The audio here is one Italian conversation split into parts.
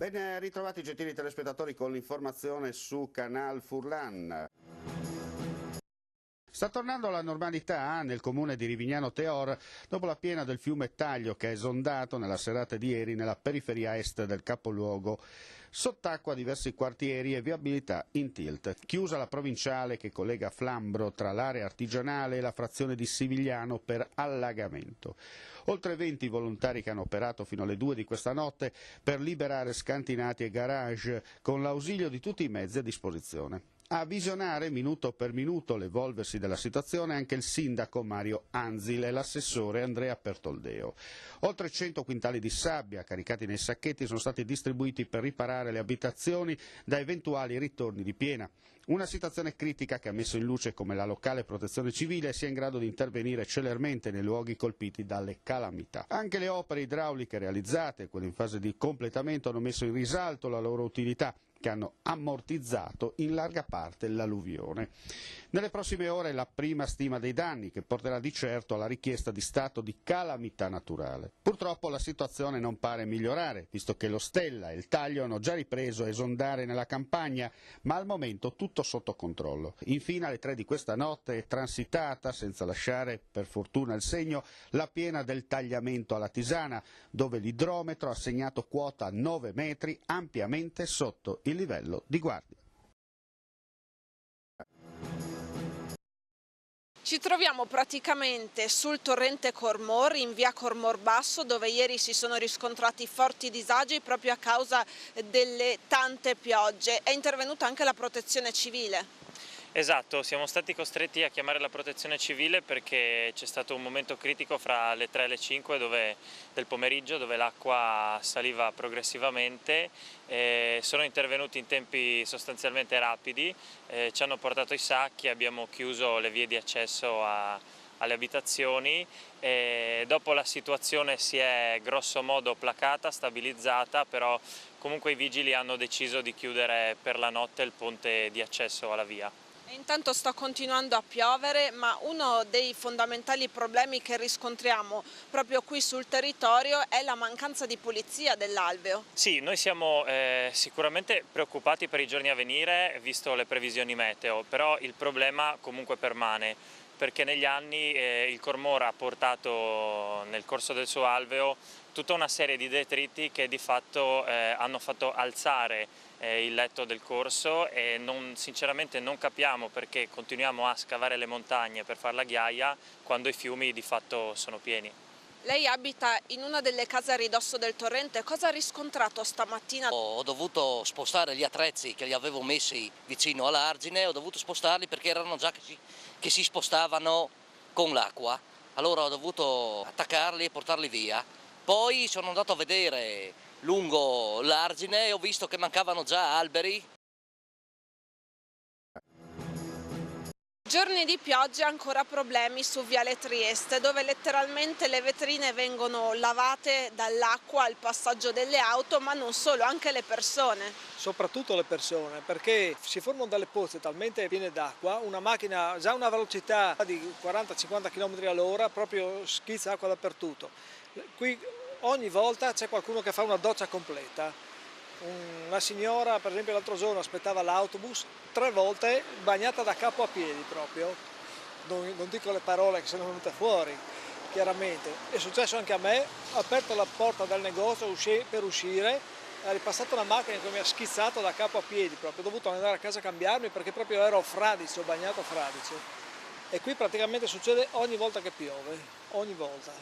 Ben ritrovati gentili telespettatori con l'informazione su Canal Furlan. Sta tornando alla normalità nel comune di Rivignano Teor dopo la piena del fiume Taglio che ha esondato nella serata di ieri nella periferia est del capoluogo. Sott'acqua diversi quartieri e viabilità in tilt. Chiusa la provinciale che collega Flambro tra l'area artigianale e la frazione di Sivigliano per allagamento. Oltre 20 volontari che hanno operato fino alle 2 di questa notte per liberare scantinati e garage con l'ausilio di tutti i mezzi a disposizione. A visionare minuto per minuto l'evolversi della situazione anche il sindaco Mario Anzil e l'assessore Andrea Pertoldeo. Oltre 100 quintali di sabbia caricati nei sacchetti sono stati distribuiti per riparare le abitazioni da eventuali ritorni di piena. Una situazione critica che ha messo in luce come la locale protezione civile sia in grado di intervenire celermente nei luoghi colpiti dalle calamità. Anche le opere idrauliche realizzate, quelle in fase di completamento, hanno messo in risalto la loro utilità, che hanno ammortizzato in larga parte l'alluvione. Nelle prossime ore la prima stima dei danni, che porterà di certo alla richiesta di stato di calamità naturale. Purtroppo la situazione non pare migliorare, visto che lo Stella e il Taglio hanno già ripreso a esondare nella campagna, ma al momento tutto sotto controllo. Infine alle 3 di questa notte è transitata, senza lasciare per fortuna il segno, la piena del tagliamento alla Tisana, dove l'idrometro ha segnato quota 9 metri, ampiamente sotto il livello di guardia. Ci troviamo praticamente sul torrente Cormor, in via Cormor Basso, dove ieri si sono riscontrati forti disagi proprio a causa delle tante piogge. È intervenuta anche la protezione civile. Esatto, siamo stati costretti a chiamare la protezione civile perché c'è stato un momento critico fra le 3 e le 5 del pomeriggio dove l'acqua saliva progressivamente. Sono intervenuti in tempi sostanzialmente rapidi, ci hanno portato i sacchi, abbiamo chiuso le vie di accesso alle abitazioni e dopo la situazione si è grosso modo placata, stabilizzata, però comunque i vigili hanno deciso di chiudere per la notte il ponte di accesso alla via. E intanto sta continuando a piovere, ma uno dei fondamentali problemi che riscontriamo proprio qui sul territorio è la mancanza di pulizia dell'alveo. Sì, noi siamo sicuramente preoccupati per i giorni a venire, visto le previsioni meteo, però il problema comunque permane, perché negli anni il Cormor ha portato nel corso del suo alveo tutta una serie di detriti che di fatto hanno fatto alzare il letto del corso e sinceramente non capiamo perché continuiamo a scavare le montagne per fare la ghiaia quando i fiumi di fatto sono pieni. Lei abita in una delle case a ridosso del torrente, cosa ha riscontrato stamattina? Ho dovuto spostare gli attrezzi che li avevo messi vicino all'argine, ho dovuto spostarli perché erano già che si spostavano con l'acqua, allora ho dovuto attaccarli e portarli via. Poi sono andato a vedere lungo l'argine e ho visto che mancavano già alberi. Giorni di pioggia, ancora problemi su Viale Trieste, dove letteralmente le vetrine vengono lavate dall'acqua al passaggio delle auto, ma non solo, anche le persone. Soprattutto le persone, perché si formano delle pozze talmente piene d'acqua, una macchina già a una velocità di 40-50 km all'ora proprio schizza acqua dappertutto. Qui ogni volta c'è qualcuno che fa una doccia completa. Una signora, per esempio l'altro giorno, aspettava l'autobus 3 volte bagnata da capo a piedi proprio, non dico le parole che sono venute fuori, chiaramente. È successo anche a me, ho aperto la porta del negozio per uscire, è ripassata una macchina che mi ha schizzato da capo a piedi proprio, ho dovuto andare a casa a cambiarmi perché proprio ero fradicio, bagnato fradicio. E qui praticamente succede ogni volta che piove, ogni volta.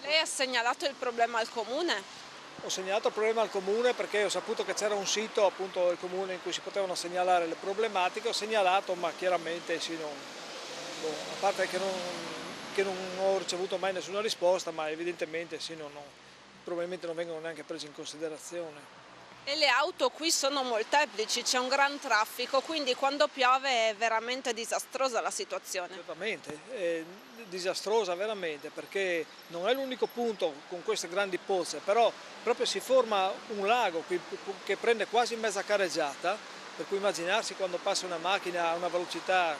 Lei ha segnalato il problema al comune? Ho segnalato il problema al comune perché ho saputo che c'era un sito, appunto, del comune in cui si potevano segnalare le problematiche, ho segnalato, ma chiaramente sì, a parte che non ho ricevuto mai nessuna risposta, ma evidentemente sì, probabilmente non vengono neanche presi in considerazione. E le auto qui sono molteplici, c'è un gran traffico, quindi quando piove è veramente disastrosa la situazione. Certamente, è disastrosa veramente, perché non è l'unico punto con queste grandi pozze, però proprio si forma un lago che prende quasi mezza careggiata, per cui immaginarsi quando passa una macchina a una velocità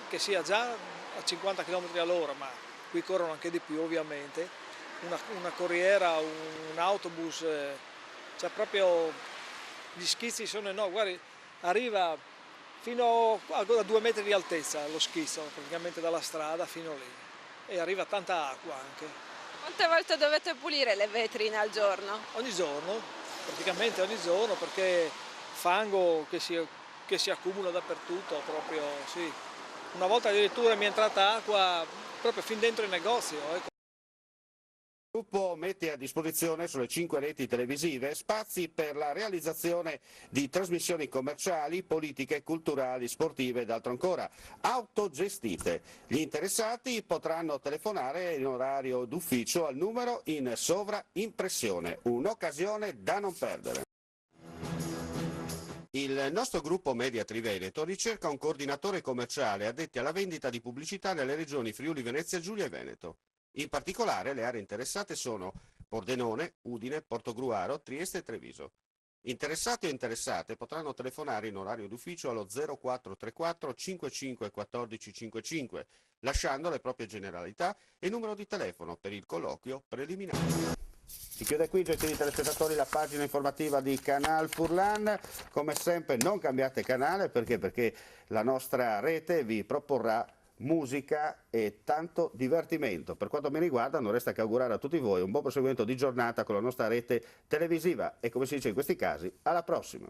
che sia già a 50 km all'ora, ma qui corrono anche di più ovviamente, una corriera, un autobus, cioè proprio gli schizzi sono enormi, guardi, arriva fino a 2 metri di altezza lo schizzo, praticamente dalla strada fino lì, e arriva tanta acqua anche. Quante volte dovete pulire le vetrine al giorno? Ogni giorno, praticamente ogni giorno, perché fango che si accumula dappertutto, proprio sì. Una volta addirittura mi è entrata acqua proprio fin dentro il negozio. Ecco. Il gruppo mette a disposizione sulle 5 reti televisive spazi per la realizzazione di trasmissioni commerciali, politiche, culturali, sportive ed altro ancora, autogestite. Gli interessati potranno telefonare in orario d'ufficio al numero in sovraimpressione, un'occasione da non perdere. Il nostro gruppo Media Triveneto ricerca un coordinatore commerciale addetti alla vendita di pubblicità nelle regioni Friuli, Venezia Giulia e Veneto. In particolare le aree interessate sono Pordenone, Udine, Portogruaro, Trieste e Treviso. Interessati o interessate potranno telefonare in orario d'ufficio allo 0434 55 14 55, lasciando le proprie generalità e il numero di telefono per il colloquio preliminare. Si chiude qui, gentili telespettatori, la pagina informativa di Canal Furlan. Come sempre non cambiate canale, perché la nostra rete vi proporrà musica e tanto divertimento. Per quanto mi riguarda non resta che augurare a tutti voi un buon proseguimento di giornata con la nostra rete televisiva e, come si dice in questi casi, alla prossima.